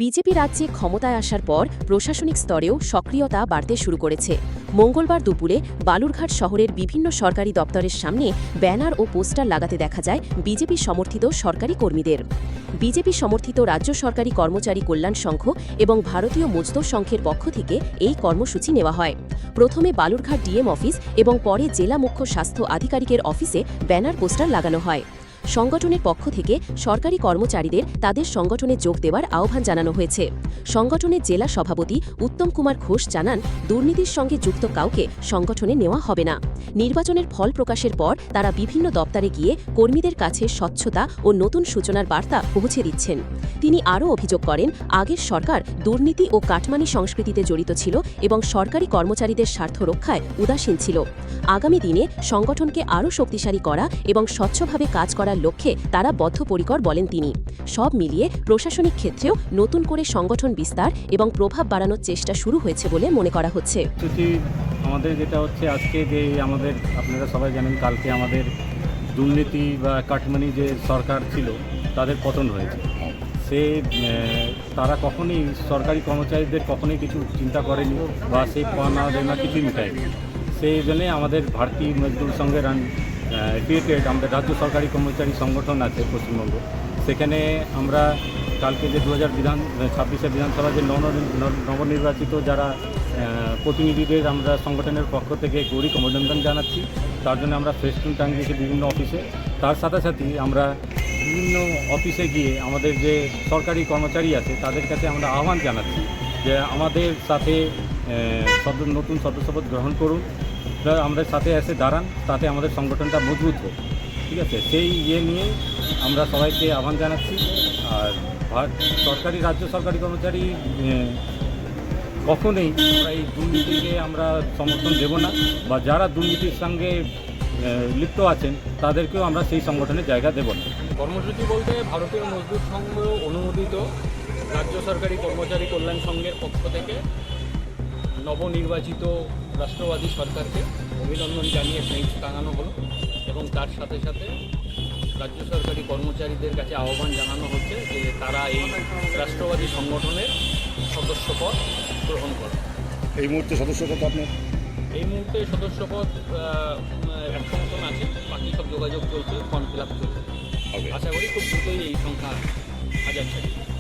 BJP রাজ্যে ক্ষমতায় আসার পর প্রশাসনিক স্তরেও সক্রিয়তা বাড়তে শুরু করেছে। মঙ্গলবার দুপুরে বালুরঘাট শহরের বিভিন্ন সরকারি দপ্তরের সামনে ব্যানার ও পোস্টার লাগাতে দেখা যায় বিজেপি সমর্থিত সরকারি কর্মীদের। বিজেপি সমর্থিত রাজ্য সরকারি কর্মচারী কল্যাণ সংঘ এবং ভারতীয় মজদুর সংঘের পক্ষ থেকে এই কর্মসূচি নেওয়া হয়। প্রথমে বালুরঘাট ডিএম অফিস এবং পরে জেলা মুখ্য স্বাস্থ্য আধিকারিকের অফিসে ব্যানার পোস্টার লাগানো হয়। সংগঠনের পক্ষ থেকে সরকারি কর্মচারীদের তাদের সংগঠনে যোগ দেওয়ার আহ্বান জানানো হয়েছে। সংগঠনের জেলা সভাপতি উত্তম কুমার ঘোষ জানান, দুর্নীতির সঙ্গে যুক্ত কাউকে সংগঠনে নেওয়া হবে না। নির্বাচনের ফল প্রকাশের পর তারা বিভিন্ন দপ্তরে গিয়ে কর্মীদের কাছে স্বচ্ছতা ও নতুন সূচনার বার্তা পৌঁছে দিচ্ছেন। তিনি আরও অভিযোগ করেন, আগের সরকার দুর্নীতি ও কাটমানি সংস্কৃতিতে জড়িত ছিল এবং সরকারি কর্মচারীদের স্বার্থ রক্ষায় উদাসীন ছিল। আগামী দিনে সংগঠনকে আরও শক্তিশালী করা এবং স্বচ্ছভাবে কাজ করার লক্ষ্যে তারা বদ্ধপরিকর বলেন তিনি। সব মিলিয়ে প্রশাসনিক ক্ষেত্রেও নতুন করে সংগঠন বিস্তার এবং প্রভাব বাড়ানোর চেষ্টা শুরু হয়েছে বলে মনে করা হচ্ছে। আমাদের যেটা হচ্ছে আজকে যে আমাদের আপনারা সবাই জানেন, কালকে আমাদের দুর্নীতি বা কাটমানি যে সরকার ছিল তাদের পতন হয়েছে। তারা কখনোই সরকারি কর্মচারীদের কখনোই কিছু চিন্তা করেনি বা সেই পাওনা দেনা কিছুই মেটায়নি। সেই জন্যে আমাদের ভারতীয় মজদুর সংঘের ক্রিয়েটেড আমাদের রাজ্য সরকারি কর্মচারী সংগঠন আছে পশ্চিমবঙ্গ। সেখানে আমরা কালকে যে 2026 বিধানসভা যে নবনির্বাচিত যারা প্রতিনিধিদের আমরা সংগঠনের পক্ষ থেকে গৌরী অভিনন্দন জানাচ্ছি। তার জন্য আমরা ফেস্টুন টাঙ্গিয়েছি বিভিন্ন অফিসে। তার সাথে সাথেই আমরা বিভিন্ন অফিসে গিয়ে আমাদের যে সরকারি কর্মচারী আছে তাদের কাছে আমরা আহ্বান জানাচ্ছি যে আমাদের সাথে নতুন সদস্যপদ গ্রহণ করুন, আমাদের সাথে এসে দাঁড়ান, তাতে আমাদের সংগঠনটা মজবুত হোক। ঠিক আছে, সেই নিয়ে আমরা সবাইকে আহ্বান জানাচ্ছি। আর রাজ্য সরকারি কর্মচারী কখনোই আমরা এই দুর্নীতিকে আমরা সমর্থন দেব না, বা যারা দুর্নীতির সঙ্গে লিপ্ত আছেন তাদেরকেও আমরা সেই সংগঠনের জায়গা দেব না। কর্মসূচি বলতে ভারতীয় মজদুর সংঘ অনুমোদিত রাজ্য সরকারি কর্মচারী কল্যাণ সংঘের পক্ষ থেকে নবনির্বাচিত রাষ্ট্রবাদী সরকারকে অভিনন্দন জানিয়ে ফ্লেক্স টাঙানো হলো এবং তার সাথে সাথে রাজ্য সরকারি কর্মচারীদের কাছে আহ্বান জানানো হচ্ছে যে তারা এই রাষ্ট্রবাদী সংগঠনের সদস্যপদ গ্রহণ করে। এই মুহূর্তে সদস্যপদ আপনার? এই মুহূর্তে সদস্যপদ 100 মতন আছে, বাকি সব যোগাযোগ চলছে, ফর্ম ফিল আপ চলছে। আশা করি খুব দ্রুতই এই সংখ্যা 1000 ছাড়িয়ে